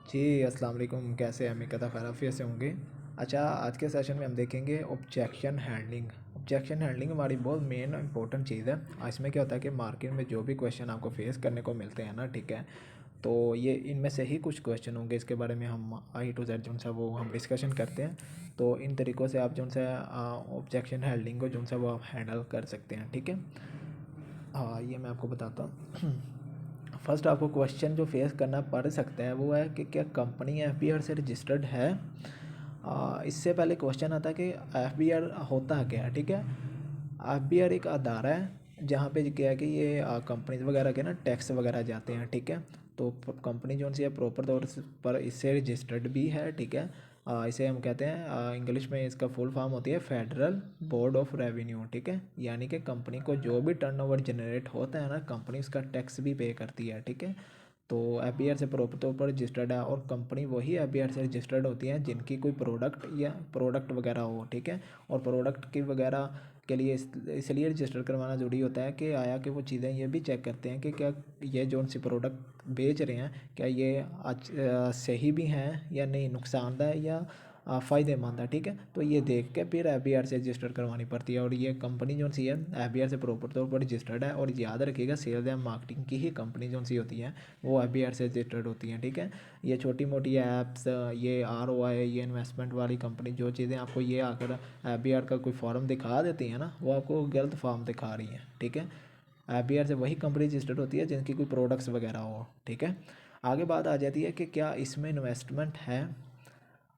जी अस्सलाम वालेकुम। कैसे हैं? उम्मीद करता खैर आफियत से होंगे। अच्छा, आज के सेशन में हम देखेंगे ऑब्जेक्शन हैंडलिंग। ऑब्जेक्शन हैंडलिंग हमारी बहुत मेन इंपॉर्टेंट चीज़ है। इसमें क्या होता है कि मार्केट में जो भी क्वेश्चन आपको फेस करने को मिलते हैं ना, ठीक है, तो ये इनमें से ही कुछ क्वेश्चन होंगे। इसके बारे में हम आई टू जेड जो सा वो हम डिस्कशन करते हैं। तो इन तरीक़ों से आप जो सा ऑब्जेक्शन हैंडलिंग को जो सा वो आप हैंडल कर सकते हैं, ठीक है। हाँ, ये मैं आपको बताता हूँ। फर्स्ट आपको क्वेश्चन जो फेस करना पड़ सकता है वो है कि क्या कंपनी एफबीआर से रजिस्टर्ड है। इससे पहले क्वेश्चन आता है कि एफबीआर होता क्या है, ठीक है। एफबीआर एक अदारा है जहाँ पे क्या है कि ये कंपनीज वगैरह के ना टैक्स वगैरह जाते हैं, ठीक है। तो कंपनी जो सी है प्रॉपर तौर पर इससे रजिस्टर्ड भी है, ठीक है। इसे हम कहते हैं इंग्लिश में इसका फुल फॉर्म होती है फेडरल बोर्ड ऑफ रेवेन्यू, ठीक है। यानी कि कंपनी को जो भी टर्नओवर जनरेट होता है ना, कंपनी उसका टैक्स भी पे करती है, ठीक है। तो एफबीआर से प्रॉपर तौर पर रजिस्टर्ड है और कंपनी वही एफबीआर से रजिस्टर्ड होती है जिनकी कोई प्रोडक्ट या प्रोडक्ट वगैरह हो, ठीक है। और प्रोडक्ट की वगैरह के लिए इसलिए रजिस्टर करवाना ज़रूरी होता है कि आया कि वो चीज़ें ये भी चेक करते हैं कि क्या ये जो सी प्रोडक्ट बेच रहे हैं क्या ये सही भी हैं या नहीं, नुकसानदायक या फ़ायदेमंद है, ठीक है। तो ये देख के फिर एफबीआर से रजिस्टर करवानी पड़ती है और ये कंपनी जो सी है एफबीआर से प्रॉपर तौर पर रजिस्टर्ड है। और याद रखिएगा सेल्स एंड मार्केटिंग की ही कंपनी जो सी होती है वो एफबीआर से रजिस्टर्ड होती हैं, ठीक है। ये छोटी मोटी ऐप्स, ये आरओआई, ये इन्वेस्टमेंट वाली कंपनी जो चीज़ें आपको ये आकर एफबीआर का कोई फॉर्म दिखा देती हैं ना, वो आपको गलत फॉर्म दिखा रही हैं, ठीक है। एफबीआर से वही कंपनी रजिस्टर्ड होती है जिनकी कोई प्रोडक्ट्स वगैरह हो, ठीक है। आगे बात आ जाती है कि क्या इसमें इन्वेस्टमेंट है।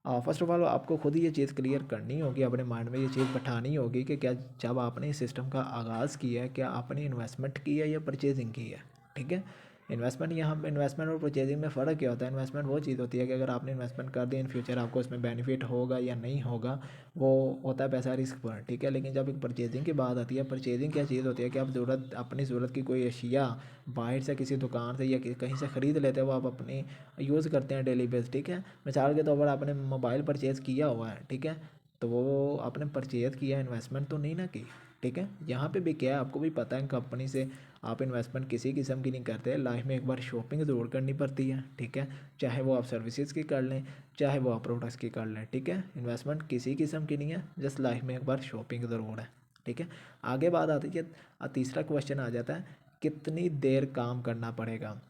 फर्स्ट ऑफ ऑल आपको खुद ही ये चीज़ क्लियर करनी होगी, अपने माइंड में ये चीज़ बैठानी होगी कि क्या जब आपने इस सिस्टम का आगाज़ किया है क्या आपने इन्वेस्टमेंट की है या परचेजिंग की है, ठीक है। इन्वेस्टमेंट यहाँ इन्वेस्टमेंट और परचेजिंग में फ़र्क क्या होता है। इन्वेस्टमेंट वो चीज़ होती है कि अगर आपने इन्वेस्टमेंट कर दी इन फ्यूचर आपको इसमें बेनिफिट होगा या नहीं होगा, वो होता है पैसा रिस्क पर, ठीक है। लेकिन जब एक परचेजिंग की बात आती है, परचेजिंग क्या चीज़ होती है कि आप ज़रूरत अपनी ज़रूरत की कोई अशिया बाहर से किसी दुकान से या कहीं से ख़रीद लेते हैं, वो आप अपनी यूज़ करते हैं डेली बेस, ठीक है। मिसाल के तौर पर आपने मोबाइल परचेज़ किया हुआ है, ठीक है, तो वो आपने परचेज़ किया, इन्वेस्टमेंट तो नहीं ना की, ठीक है। यहाँ पे भी क्या है आपको भी पता है कंपनी से आप इन्वेस्टमेंट किसी किस्म की नहीं करते। लाइफ में एक बार शॉपिंग ज़रूर करनी पड़ती है, ठीक है। चाहे वो आप सर्विसेज की कर लें, चाहे वो आप प्रोडक्ट्स की कर लें, ठीक है। इन्वेस्टमेंट किसी किस्म की नहीं है, जस्ट लाइफ में एक बार शॉपिंग ज़रूर है, ठीक है। आगे बात आती है, तीसरा क्वेश्चन आ जाता है कितनी देर काम करना पड़ेगा।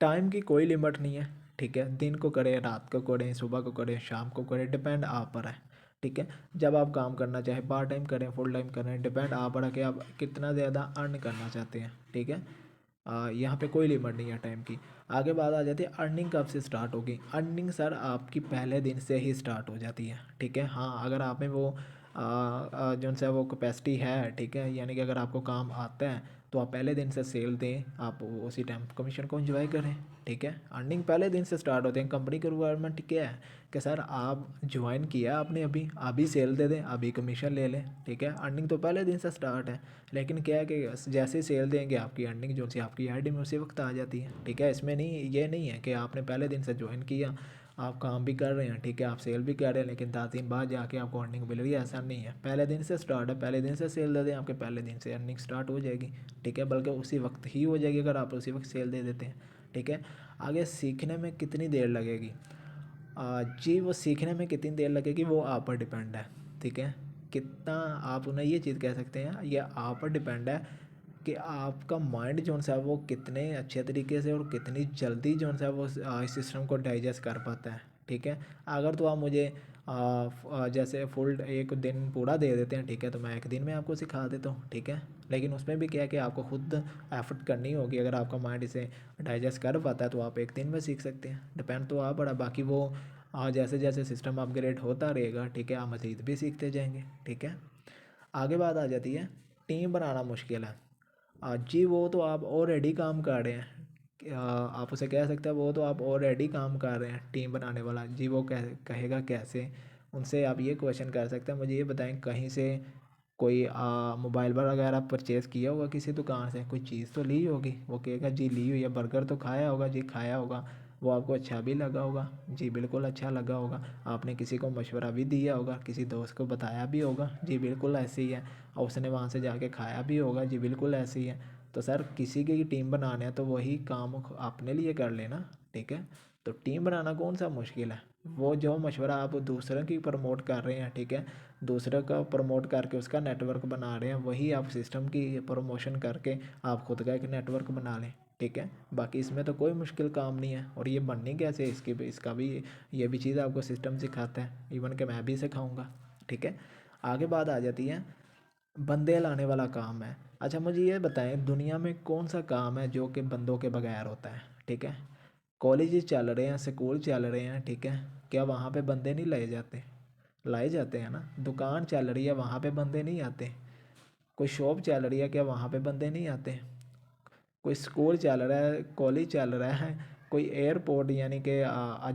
टाइम की कोई लिमिट नहीं है, ठीक है। दिन को करें, रात को करें, सुबह को करें, शाम को करें, डिपेंड आप पर है, ठीक है। जब आप काम करना चाहे पार्ट टाइम करें, फुल टाइम करें, डिपेंड आप पर है कि आप कितना ज़्यादा अर्न करना चाहते हैं, ठीक है। यहाँ पे कोई लिमिट नहीं है टाइम की। आगे बात आ जाती है अर्निंग कब से स्टार्ट होगी। अर्निंग सर आपकी पहले दिन से ही स्टार्ट हो जाती है, ठीक है। हाँ, अगर आप में वो जो सा वो कैपेसिटी है, ठीक है, यानी कि अगर आपको काम आता है तो आप पहले दिन से सेल दें, आप उसी टाइम कमीशन को एंजॉय करें, ठीक है। अर्निंग पहले दिन से स्टार्ट होते हैं। कंपनी की रिक्वायरमेंट क्या है कि सर आप ज्वाइन किया आपने अभी सेल दे दें, अभी कमीशन ले लें, ठीक है। अर्निंग तो पहले दिन से स्टार्ट है। लेकिन क्या है कि जैसे ही सेल देंगे आपकी अर्निंग जो सी आपकी आईडी में उसी वक्त आ जाती है, ठीक है। इसमें नहीं, ये नहीं है कि आपने पहले दिन से ज्वाइन किया, आप काम भी कर रहे हैं, ठीक है, आप सेल भी कर रहे हैं, लेकिन 10 दिन बाद जाके आपको अर्निंग मिल रही है, ऐसा नहीं है। पहले दिन से स्टार्ट है, पहले दिन से सेल दे दें, आपके पहले दिन से अर्निंग स्टार्ट हो जाएगी, ठीक है। बल्कि उसी वक्त ही हो जाएगी अगर आप उसी वक्त सेल दे देते हैं, ठीक है। आगे सीखने में कितनी देर लगेगी। जी, वो सीखने में कितनी देर लगेगी वो आप पर डिपेंड है, ठीक है। कितना आप उन्हें ये चीज़ कह सकते हैं, ये आप पर डिपेंड है कि आपका माइंड जो सा वो कितने अच्छे तरीके से और कितनी जल्दी जो सा वो इस सिस्टम को डाइजेस्ट कर पाता है, ठीक है। अगर तो आप मुझे जैसे फुल एक दिन पूरा दे देते हैं, ठीक है, तो मैं एक दिन में आपको सिखा देता हूँ, ठीक है। लेकिन उसमें भी क्या है कि आपको खुद एफर्ट करनी होगी। अगर आपका माइंड इसे डाइजेस्ट कर पाता है तो आप एक दिन में सीख सकते हैं, डिपेंड तो आप बड़ा। बाकी वो जैसे जैसे सिस्टम अपग्रेड होता रहेगा, ठीक है, आप मज़ीद भी सीखते जाएंगे, ठीक है। आगे बात आ जाती है टीम बनाना मुश्किल है। जी, वो तो आप ऑलरेडी काम कर रहे हैं, आप उसे कह सकते हैं वो तो आप ऑलरेडी काम कर रहे हैं टीम बनाने वाला। जी, वो कहेगा कैसे। उनसे आप ये क्वेश्चन कर सकते हैं, मुझे ये बताएं कहीं से कोई मोबाइल वगैरह परचेज़ किया होगा किसी दुकान से, कोई चीज़ तो ली होगी। वो कहेगा जी ली हुई है। बर्गर तो खाया होगा, जी खाया होगा। वो आपको अच्छा भी लगा होगा, जी बिल्कुल अच्छा लगा होगा। आपने किसी को मशवरा भी दिया होगा, किसी दोस्त को बताया भी होगा, जी बिल्कुल ऐसे ही है। और उसने वहाँ से जाके खाया भी होगा, जी बिल्कुल ऐसे ही है। तो सर किसी की टीम बनाने है तो वही काम अपने लिए कर लेना, ठीक है। तो टीम बनाना कौन सा मुश्किल है। वो जो मशवरा आप दूसरों की प्रमोट कर रहे हैं, ठीक है, दूसरे का प्रमोट करके उसका नेटवर्क बना रहे हैं, वही आप सिस्टम की प्रमोशन करके आप खुद का एक नेटवर्क बना लें, ठीक है। बाकी इसमें तो कोई मुश्किल काम नहीं है। और ये बननी कैसे इसकी इसका भी ये भी चीज़ आपको सिस्टम सिखाता है, इवन कि मैं भी सिखाऊंगा, ठीक है। आगे बात आ जाती है बंदे लाने वाला काम है। अच्छा मुझे ये बताएं दुनिया में कौन सा काम है जो कि बंदों के बगैर होता है, ठीक है। कॉलेज चल रहे हैं, स्कूल चल रहे हैं, ठीक है, क्या वहाँ पे बंदे नहीं लाए जाते? लाए जाते हैं ना। दुकान चल रही है, वहाँ पे बंदे नहीं आते? कोई शॉप चल रही है, क्या वहाँ पे बंदे नहीं आते? कोई स्कूल चल रहा है, कॉलेज चल रहा है, कोई एयरपोर्ट यानी कि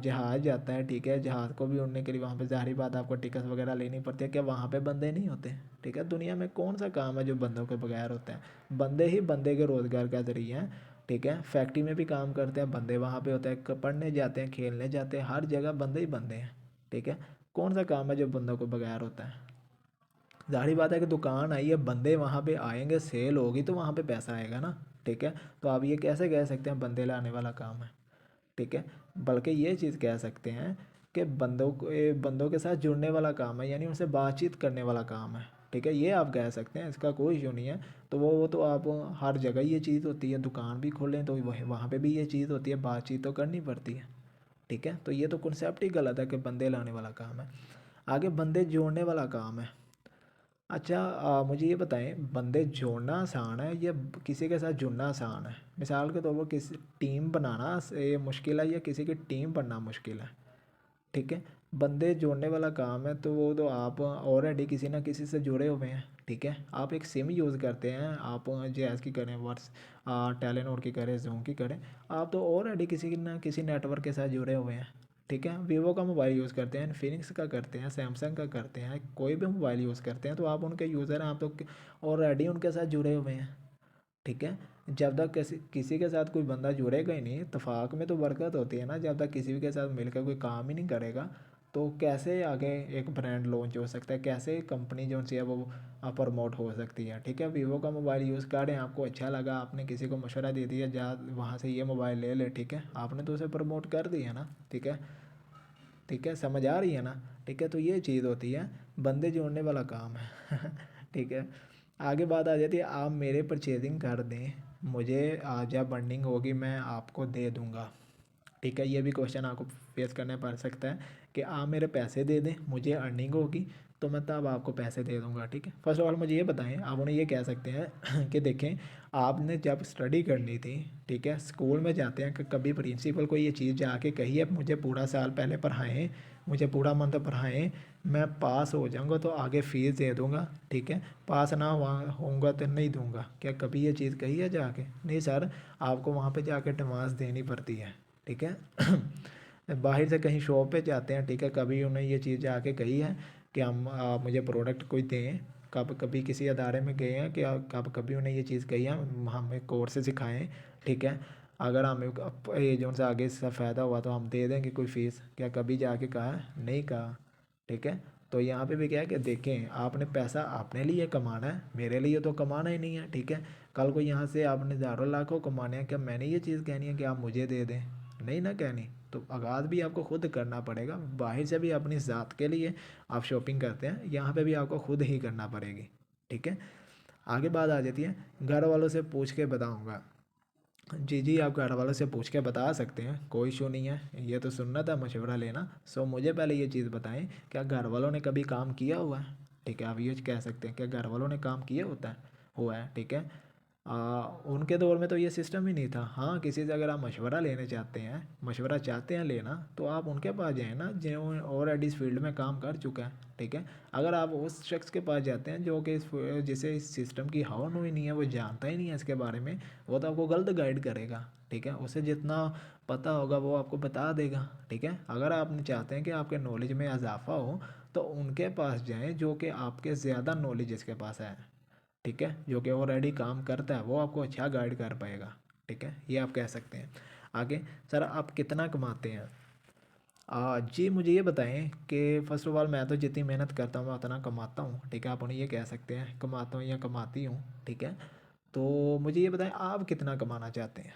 जहाज़ जाता है, ठीक है, जहाज़ को भी उड़ने के लिए वहाँ पे ज़ाहिर बात आपको टिकट वगैरह लेनी पड़ती है, क्या वहाँ पे बंदे नहीं होते? ठीक है। दुनिया में कौन सा काम है जो बंदों के बगैर होता है? बंदे ही बंदे के रोज़गार का ज़रिया हैं, ठीक है। फैक्ट्री में भी काम करते हैं बंदे, वहाँ पे होते हैं, पढ़ने जाते हैं, खेलने जाते हैं, हर जगह बंदे ही बंदे हैं, ठीक है। कौन सा काम है जो बंदों को बगैर होता है? ज़ाहिर बात है कि दुकान आई है, बंदे वहाँ पे आएंगे, सेल होगी तो वहाँ पे पैसा आएगा ना, ठीक है। तो आप ये कैसे कह सकते हैं बंदे लाने वाला काम है, ठीक है। बल्कि ये चीज़ कह सकते हैं कि बंदों के साथ जुड़ने वाला काम है, यानी उनसे बातचीत करने वाला काम है, ठीक है। ये आप कह सकते हैं, इसका कोई इशू नहीं है। तो वो तो आप हर जगह ये चीज़ होती है, दुकान भी खोलें तो वहाँ पे भी ये चीज़ होती है, बातचीत तो करनी पड़ती है, ठीक है। तो ये तो कॉन्सेप्ट ही गलत है कि बंदे लाने वाला काम है। आगे बंदे जोड़ने वाला काम है। अच्छा मुझे ये बताएं बंदे जोड़ना आसान है या किसी के साथ जुड़ना आसान है? मिसाल के तौर पर किसी टीम बनाना से मुश्किल है या किसी की टीम बनना मुश्किल है, ठीक है। बंदे जोड़ने वाला काम है तो वो तो आप ऑलरेडी किसी ना किसी से जुड़े हुए हैं, ठीक है। आप एक सिम यूज़ करते हैं, आप जैस की करें, टेलीनॉर की करें, जूम की करें, आप तो ऑलरेडी किसी ना किसी नेटवर्क के साथ जुड़े हुए हैं, ठीक है। वीवो का मोबाइल यूज़ करते हैं, इन्फिनिक्स का करते हैं, सैमसंग का करते हैं, कोई भी मोबाइल यूज़ करते हैं तो आप उनके यूज़र हैं, आप तो ऑलरेडी उनके साथ जुड़े हुए हैं, ठीक है। जब तक किसी किसी के साथ कोई बंदा जुड़ेगा ही नहीं, इत्तेफाक में तो बरकत होती है ना, जब तक किसी के साथ मिलकर कोई काम ही नहीं करेगा तो कैसे आगे एक ब्रांड लॉन्च हो सकता है, कैसे कंपनी जो सी है वो प्रमोट हो सकती है, ठीक है। वीवो का मोबाइल यूज़ करें, आपको अच्छा लगा, आपने किसी को मशवरा दे दिया जा वहाँ से ये मोबाइल ले ले, ठीक है, आपने तो उसे प्रमोट कर दिया ना, ठीक है, ठीक है, समझ आ रही है ना, ठीक है। तो ये चीज़ होती है, बंदे जोड़ने वाला काम है ठीक है। आगे बात आ जाती है आप मेरे परचेजिंग कर दें, मुझे जब अर्निंग होगी मैं आपको दे दूंगा, ठीक है। ये भी क्वेश्चन आपको फेस करने पड़ सकता है कि आप मेरे पैसे दे दें, मुझे अर्निंग होगी तो मैं तब आपको पैसे दे दूंगा, ठीक है। फर्स्ट ऑफ ऑल मुझे ये बताएं, आप उन्हें ये कह सकते हैं कि देखें आपने जब स्टडी करनी थी, ठीक है, स्कूल में जाते हैं कि कभी प्रिंसिपल को ये चीज़ जाके कही है मुझे पूरा साल पहले पढ़ाएं, मुझे पूरा मंथ पढ़ाएं, मैं पास हो जाऊंगा तो आगे फ़ीस दे दूंगा, ठीक है, पास ना होऊंगा तो नहीं दूंगा, क्या कभी ये चीज़ कही है जाके? नहीं सर, आपको वहाँ पे जाके एडवांस देनी पड़ती है, ठीक है बाहर से कहीं शॉप पे जाते हैं, ठीक है, कभी उन्हें ये चीज़ जाके कही है कि हम मुझे प्रोडक्ट कोई दें? कब कभी किसी अदारे में गए हैं कि कब कभी उन्हें ये चीज़ कही है हमें कोर्स सिखाएं, ठीक है, अगर हमें ये जो उनसे आगे इससे फ़ायदा हुआ तो हम दे देंगे कोई फ़ीस? क्या कभी जाके कहा है? नहीं कहा, ठीक है। तो यहाँ पे भी क्या है कि देखें आपने पैसा अपने लिए कमाना है, मेरे लिए तो कमाना ही नहीं है, ठीक है। कल को यहाँ से आपने हज़ारों लाखों कमाने हैं, क्या मैंने ये चीज़ कहनी है कि आप मुझे दे दें? नहीं ना कहनी। तो आगाज़ भी आपको खुद करना पड़ेगा, बाहर से भी अपनी ज़ात के लिए आप शॉपिंग करते हैं, यहाँ पे भी आपको खुद ही करना पड़ेगी, ठीक है। आगे बात आ जाती है घर वालों से पूछ के बताऊँगा। जी जी, आप घर वालों से पूछ के बता सकते हैं, कोई इशू नहीं है, ये तो सुन्नत है मशवरा लेना। सो मुझे पहले ये चीज़ बताएं क्या घर वालों ने कभी काम किया हुआ है, ठीक है। आप ये कह सकते हैं क्या घर वालों ने काम किया होता है हुआ है, ठीक है। उनके दौर में तो ये सिस्टम ही नहीं था। हाँ, किसी से अगर आप मशवरा लेने चाहते हैं, मशवरा चाहते हैं लेना, तो आप उनके पास जाएँ ना जो ऑलरेडी इस फील्ड में काम कर चुका है, ठीक है। अगर आप उस शख्स के पास जाते हैं जो कि जिसे इस सिस्टम की हवा ही नहीं है, वो जानता ही नहीं है इसके बारे में, वो तो आपको गलत गाइड करेगा, ठीक है। उसे जितना पता होगा वो आपको बता देगा, ठीक है। अगर आप चाहते हैं कि आपके नॉलेज में इजाफा हो तो उनके पास जाएं जो कि आपके ज़्यादा नॉलेज इसके पास है, ठीक है, जो कि ऑलरेडी काम करता है, वो आपको अच्छा गाइड कर पाएगा, ठीक है। ये आप कह सकते हैं। आगे सर आप कितना कमाते हैं? जी मुझे ये बताएं कि फ़र्स्ट ऑफ ऑल मैं तो जितनी मेहनत करता हूँ मैं उतना कमाता हूँ, ठीक है। आप उन्हें ये कह सकते हैं कमाता हूँ या कमाती हूँ, ठीक है। तो मुझे ये बताएं आप कितना कमाना चाहते हैं?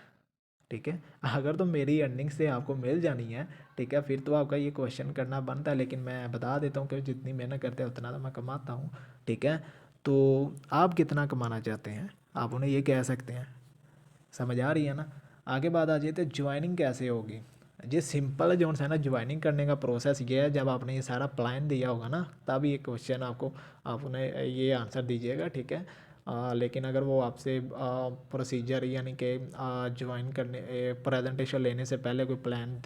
ठीक है। अगर तो मेरी अर्निंग से आपको मिल जानी है, ठीक है, फिर तो आपका ये क्वेश्चन करना बनता है, लेकिन मैं बता देता हूँ कि जितनी मेहनत करते हैं उतना तो मैं कमाता हूँ, ठीक है। तो आप कितना कमाना चाहते हैं, आप उन्हें ये कह सकते हैं। समझ आ रही है ना। आगे बात आ जाए तो ज्वाइनिंग कैसे होगी। जी सिंपल जो है ना, ज्वाइनिंग करने का प्रोसेस ये है, जब आपने ये सारा प्लान दिया होगा ना, तब ये क्वेश्चन आपको, आप उन्हें ये आंसर दीजिएगा, ठीक है। लेकिन अगर वो आपसे प्रोसीजर यानी कि ज्वाइन करने, प्रेजेंटेशन लेने से पहले, कोई प्लान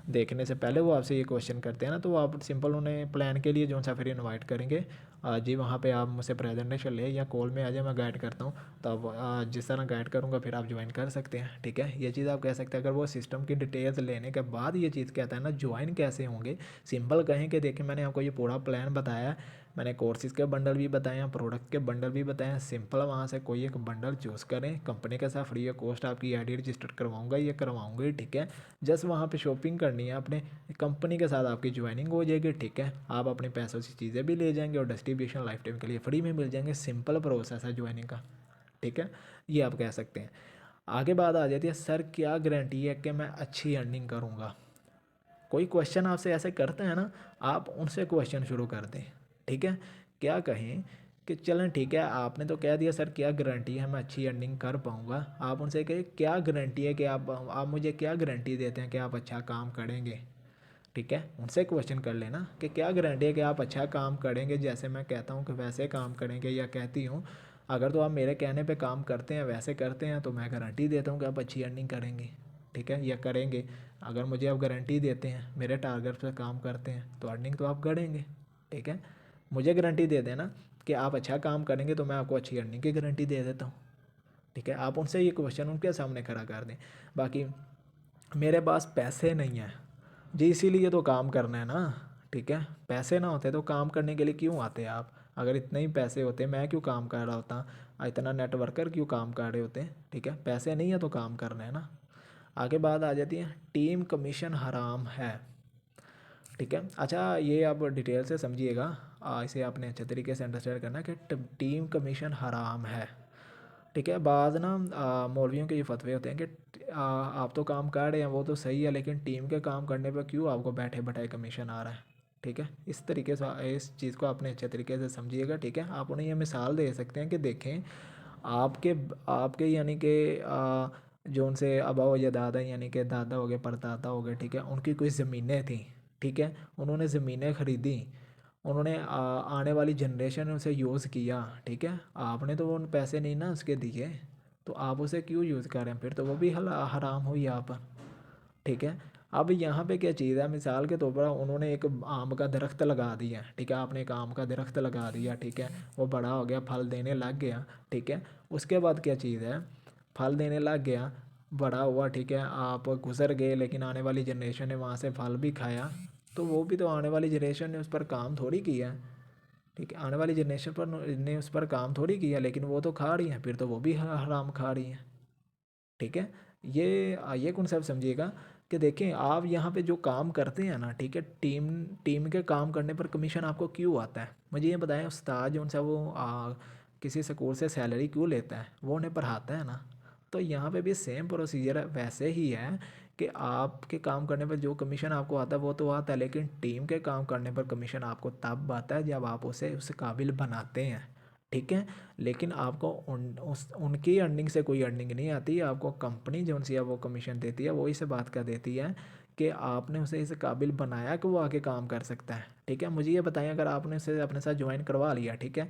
देखने से पहले वो आपसे ये क्वेश्चन करते हैं ना, तो आप सिंपल उन्हें प्लान के लिए जो सा फिर इनवाइट करेंगे, जी वहाँ पे आप मुझसे प्रेजेंटेशन ले या कॉल में आ जाए, मैं गाइड करता हूँ। तो आप जिस तरह गाइड करूँगा फिर आप ज्वाइन कर सकते हैं, ठीक है। ये चीज़ आप कह सकते हैं। अगर वो सिस्टम की डिटेल्स लेने के बाद ये चीज़ कहता है ना ज्वाइन कैसे होंगे, सिंपल कहें कि देखिए मैंने आपको ये पूरा प्लान बताया है, मैंने कोर्सेज़ के बंडल भी बताए हैं, प्रोडक्ट के बंडल भी बताए हैं, सिंपल वहाँ से कोई एक बंडल चूज़ करें, कंपनी के साथ फ्री ऑफ कॉस्ट आपकी आईडी रजिस्टर करवाऊंगा, ये करवाऊंगा ही, ठीक है। जस्ट वहाँ पे शॉपिंग करनी है अपने, कंपनी के साथ आपकी ज्वाइनिंग हो जाएगी, ठीक है। आप अपने पैसों से चीज़ें भी ले जाएंगे और डिस्ट्रीब्यूशन लाइफ टाइम के लिए फ्री में मिल जाएंगे। सिंपल प्रोसेस है ज्वाइनिंग का, ठीक है। ये आप कह सकते हैं। आगे बात आ जाती है, सर क्या गारंटी है कि मैं अच्छी अर्निंग करूँगा। कोई क्वेश्चन आपसे ऐसे करते हैं ना, आप उनसे क्वेश्चन शुरू कर दें, ठीक है। क्या कहें कि चलें ठीक है, आपने तो कह दिया सर क्या गारंटी है मैं अच्छी अर्निंग कर पाऊँगा, आप उनसे कहें क्या गारंटी है कि आप मुझे क्या गारंटी देते हैं कि आप अच्छा काम करेंगे, ठीक है। उनसे क्वेश्चन कर लेना कि क्या गारंटी है कि आप अच्छा काम करेंगे, जैसे मैं कहता हूँ कि वैसे काम करेंगे, या कहती हूँ अगर तो आप मेरे कहने पे काम करते हैं, वैसे करते हैं, तो मैं गारंटी देता हूँ कि आप अच्छी अर्निंग करेंगे, ठीक है, या करेंगे। अगर मुझे आप गारंटी देते हैं, मेरे टारगेट पे काम करते हैं, तो अर्निंग तो आप करेंगे, ठीक है। मुझे गारंटी दे देना कि आप अच्छा काम करेंगे, तो मैं आपको अच्छी अर्निंग की गारंटी दे देता हूँ, ठीक है। आप उनसे ये क्वेश्चन उनके सामने खड़ा कर दें। बाकी मेरे पास पैसे नहीं हैं जी, इसीलिए तो काम करना है ना, ठीक है। पैसे ना होते तो काम करने के लिए क्यों आते आप। अगर इतने ही पैसे होते मैं क्यों काम कर रहा होता, इतना नेटवर्कर क्यों काम कर रहे होते, ठीक है। पैसे नहीं है तो काम करना है ना। आगे बात आ जाती है, टीम कमीशन हराम है, ठीक है। अच्छा ये आप डिटेल से समझिएगा, इसे आपने अच्छे तरीके से अंडरस्टैंड करना है कि टीम कमीशन हराम है, ठीक है। बाद ना मौलवियों के ये फतवे होते हैं कि आप तो काम कर रहे हैं वो तो सही है, लेकिन टीम के काम करने पर क्यों आपको बैठे बैठाए कमीशन आ रहा है, ठीक है। इस तरीके से इस चीज़ को आपने अच्छे तरीके से समझिएगा, ठीक है। आप उन्हें ये मिसाल दे सकते हैं कि देखें आपके आपके यानी कि जो उनसे अबा हो या दादा, यानी कि दादा हो गए परदादा हो गए, ठीक है, उनकी कोई ज़मीनें थी, ठीक है, उन्होंने ज़मीनें ख़रीदी, उन्होंने आने वाली जनरेशन ने उसे यूज़ किया, ठीक है। आपने तो वो उन पैसे नहीं ना उसके दिए, तो आप उसे क्यों यूज़ कर रहे हैं, फिर तो वो भी हराम हुई आप, ठीक है। अब यहाँ पे क्या चीज़ है, मिसाल के तौर पर उन्होंने एक आम का दरख्त लगा दिया, ठीक है, आपने एक आम का दरख्त लगा दिया, ठीक है, वो बड़ा हो गया, फल देने लग गया, ठीक है। उसके बाद क्या चीज़ है, फल देने लग गया, बड़ा हुआ, ठीक है, आप गुजर गए, लेकिन आने वाली जनरेशन ने वहाँ से फल भी खाया, तो वो भी तो आने वाली जनरेशन ने उस पर काम थोड़ी किया, ठीक है, आने वाली जनरेशन पर ने उस पर काम थोड़ी किया, लेकिन वो तो खा रही हैं, फिर तो वो भी हराम खा रही हैं, ठीक है। ये कॉन्सेप्ट समझिएगा कि देखें आप यहाँ पे जो काम करते हैं ना, ठीक है, टीम टीम के काम करने पर कमीशन आपको क्यों आता है, मुझे ये बताएं। उस्ताद जो उनसे वो किसी स्कूल से सैलरी क्यों लेता है, वो उन्हें पढ़ाता है ना। तो यहाँ पे भी सेम प्रोसीजर वैसे ही है कि आपके काम करने पर जो कमीशन आपको आता है वो तो आता है, लेकिन टीम के काम करने पर कमीशन आपको तब आता है जब आप उसे उस काबिल बनाते हैं, ठीक है। लेकिन आपको उनकी अर्निंग से कोई अर्निंग नहीं आती, आपको कंपनी जो उनसे वो कमीशन देती है वही से बात कर देती है कि आपने उसे इस काबिल बनाया कि वो आगे काम कर सकता है, ठीक है। मुझे ये बताएं, अगर आपने उसे अपने साथ ज्वाइन करवा लिया, ठीक है,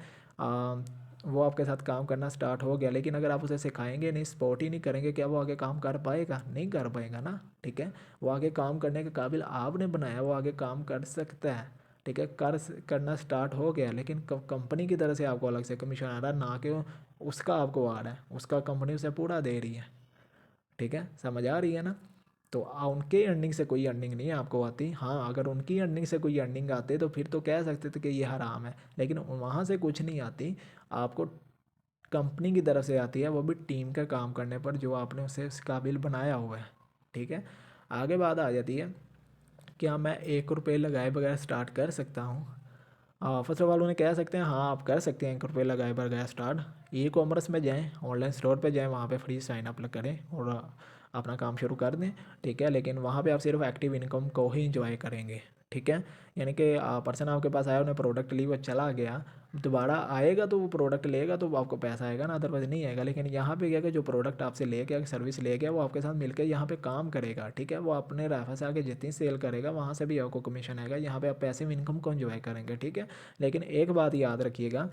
वो आपके साथ काम करना स्टार्ट हो गया, लेकिन अगर आप उसे सिखाएंगे नहीं, सपोर्ट ही नहीं करेंगे, क्या वो आगे काम कर पाएगा, नहीं कर पाएगा ना, ठीक है। वो आगे काम करने के काबिल आपने बनाया, वो आगे काम कर सकता है, ठीक है, करना स्टार्ट हो गया, लेकिन कंपनी की तरफ से आपको अलग से कमीशन आ रहा है, ना कि उसका आपको आ रहा है, उसका कंपनी उसे पूरा दे रही है, ठीक है। समझ आ रही है ना। तो उनके अर्निंग से कोई अर्निंग नहीं आपको आती। हाँ अगर उनकी अर्निंग से कोई अर्निंग आती तो फिर तो कह सकते थे कि ये हराम है, लेकिन वहाँ से कुछ नहीं आती, आपको कंपनी की तरफ से आती है, वो भी टीम का काम करने पर जो आपने उसे उस काबिल बनाया हुआ है, ठीक है। आगे बात आ जाती है, क्या मैं 1 रुपये लगाए बगैर स्टार्ट कर सकता हूँ। फर्स्ट ऑफ ऑल उन्हें कह सकते हैं हाँ आप कर सकते हैं, 1 रुपये लगाए बगैर स्टार्ट। ई कॉमर्स में जाएँ, ऑनलाइन स्टोर पे जाएँ, वहाँ पे फ्री साइन अप करें और अपना काम शुरू कर दें, ठीक है। लेकिन वहाँ पे आप सिर्फ एक्टिव इनकम को ही इंजॉय करेंगे, ठीक है। यानी कि पर्सन आपके पास आया, उन्हें प्रोडक्ट ली, वो चला गया, दोबारा आएगा तो वो प्रोडक्ट लेगा तो आपको पैसा आएगा ना, अदरवाइज़ नहीं आएगा। लेकिन यहाँ पे क्या है कि जो प्रोडक्ट आपसे ले गया, सर्विस ले गया, वो आपके साथ मिलकर यहाँ पे काम करेगा, ठीक है। वो अपने रेफर से आगे जितनी सेल करेगा वहाँ से भी आपको कमीशन आएगा, यहाँ पे आप पैसिव इनकम को एंजॉय करेंगे, ठीक है। लेकिन एक बात याद रखिएगा,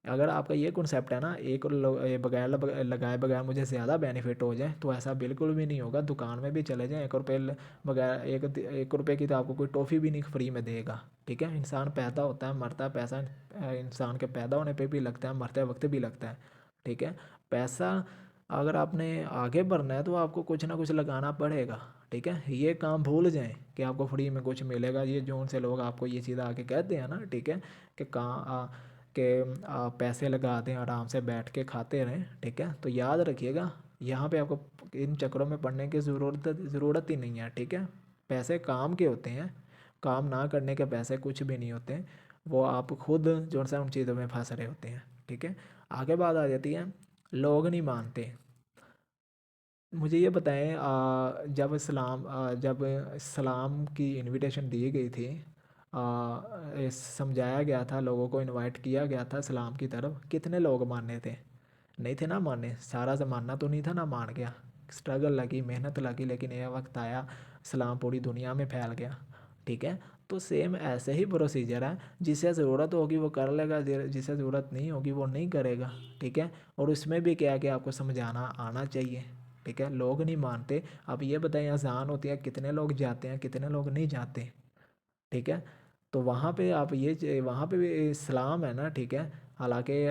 अगर आपका ये कॉन्सेप्ट है ना, एक बगैर लगाए बगैर मुझे ज़्यादा बेनिफिट हो जाए, तो ऐसा बिल्कुल भी नहीं होगा। दुकान में भी चले जाएँ, 1 रुपये बगैर 1 रुपये की तो आपको कोई टॉफ़ी भी नहीं फ्री में देगा, ठीक है। इंसान पैदा होता है, मरता है, पैसा इंसान के पैदा होने पे भी लगता है, मरते वक्त भी लगता है, ठीक है। पैसा अगर आपने आगे बढ़ना है तो आपको कुछ ना कुछ लगाना पड़ेगा, ठीक है। ये काम भूल जाएं कि आपको फ्री में कुछ मिलेगा, ये जो उनसे लोग आपको ये चीज़ आके कहते हैं ना, ठीक है, कि कि आप पैसे लगा दें, आराम से बैठ के खाते रहें, ठीक है। तो याद रखिएगा, यहाँ पे आपको इन चक्करों में पड़ने की ज़रूरत ही नहीं है, ठीक है। पैसे काम के होते हैं, काम ना करने के पैसे कुछ भी नहीं होते, वो आप खुद जो सा उन चीज़ों में फंस रहे होते हैं, ठीक है। आगे बात आ जाती है, लोग नहीं मानते। मुझे ये बताएं, जब इस्लाम की इनविटेशन दी गई थी, समझाया गया था, लोगों को इनवाइट किया गया था इस्लाम की तरफ, कितने लोग माने थे? नहीं थे ना माने, सारा ज़माना तो नहीं था ना मान गया, स्ट्रगल लगी, मेहनत लगी, लेकिन यह वक्त आया, इस्लाम पूरी दुनिया में फैल गया, ठीक है। तो सेम ऐसे ही प्रोसीजर है, जिसे ज़रूरत होगी वो कर लेगा, जिसे ज़रूरत नहीं होगी वो नहीं करेगा, ठीक है। और उसमें भी क्या है कि आपको समझाना आना चाहिए, ठीक है। लोग नहीं मानते। अब ये बताएं, अजान होती है, कितने लोग जाते हैं, कितने लोग नहीं जाते, ठीक है। तो वहाँ पे आप वहाँ पे भी इस्लाम है ना, ठीक है। हालांकि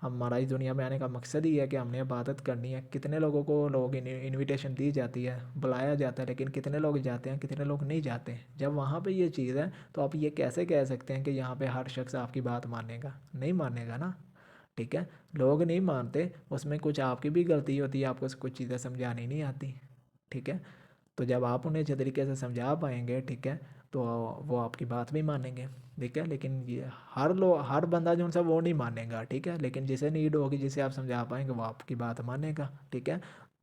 हमारा इस दुनिया में आने का मकसद ही है कि हमने इबादत करनी है। कितने लोगों को लोग इनविटेशन दी जाती है, बुलाया जाता है, लेकिन कितने लोग जाते हैं, कितने लोग नहीं जाते। जब वहाँ पे ये चीज़ है तो आप ये कैसे कह सकते हैं कि यहाँ पे हर शख्स आपकी बात मानेगा? नहीं मानेगा ना, ठीक है। लोग नहीं मानते, उसमें कुछ आपकी भी गलती होती है, आपको कुछ चीज़ें समझानी नहीं आती, ठीक है। तो जब आप उन्हें अच्छे तरीके से समझा पाएंगे, ठीक है, तो वो आपकी बात भी मानेंगे, ठीक है। लेकिन ये हर बंदा जो उनसे वो नहीं मानेगा, ठीक है। लेकिन जिसे नीड होगी, जिसे आप समझा पाएंगे, वो आपकी बात मानेगा, ठीक है।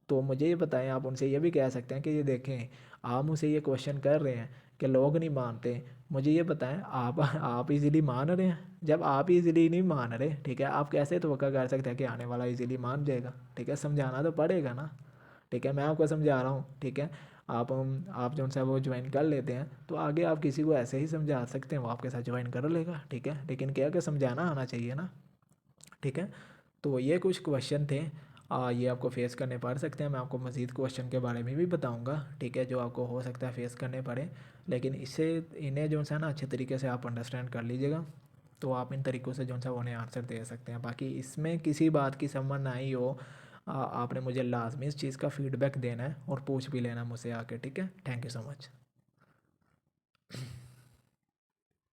तो मुझे ये बताएं, आप उनसे ये भी कह सकते हैं कि ये देखें, आप मुझसे ये क्वेश्चन कर रहे हैं कि लोग नहीं मानते, मुझे ये बताएं, आप इजीली मान रहे हैं? जब आप इजीली नहीं मान रहे, ठीक है, आप कैसे तवक्का कर सकते हैं कि आने वाला इजीली मान जाएगा? ठीक है, समझाना तो पड़ेगा ना, ठीक है। मैं आपको समझा रहा हूँ, ठीक है। आप जो उनसे वो ज्वाइन कर लेते हैं, तो आगे आप किसी को ऐसे ही समझा सकते हैं, वो आपके साथ ज्वाइन कर लेगा, ठीक है। लेकिन क्या कि समझाना आना चाहिए ना, ठीक है। तो ये कुछ क्वेश्चन थे, ये आपको फेस करने पड़ सकते हैं। मैं आपको मज़ीद क्वेश्चन के बारे में भी बताऊंगा, ठीक है, जो आपको हो सकता है फेस करने पड़े। लेकिन इससे इन्हें जो है ना अच्छे तरीके से आप अंडरस्टैंड कर लीजिएगा, तो आप इन तरीक़ों से जो है उन्हें आंसर दे सकते हैं। बाकी इसमें किसी बात की समझ ना आई हो, आपने मुझे लाजमी इस चीज़ का फ़ीडबैक देना है और पूछ भी लेना मुझसे आके, ठीक है। Thank you so much.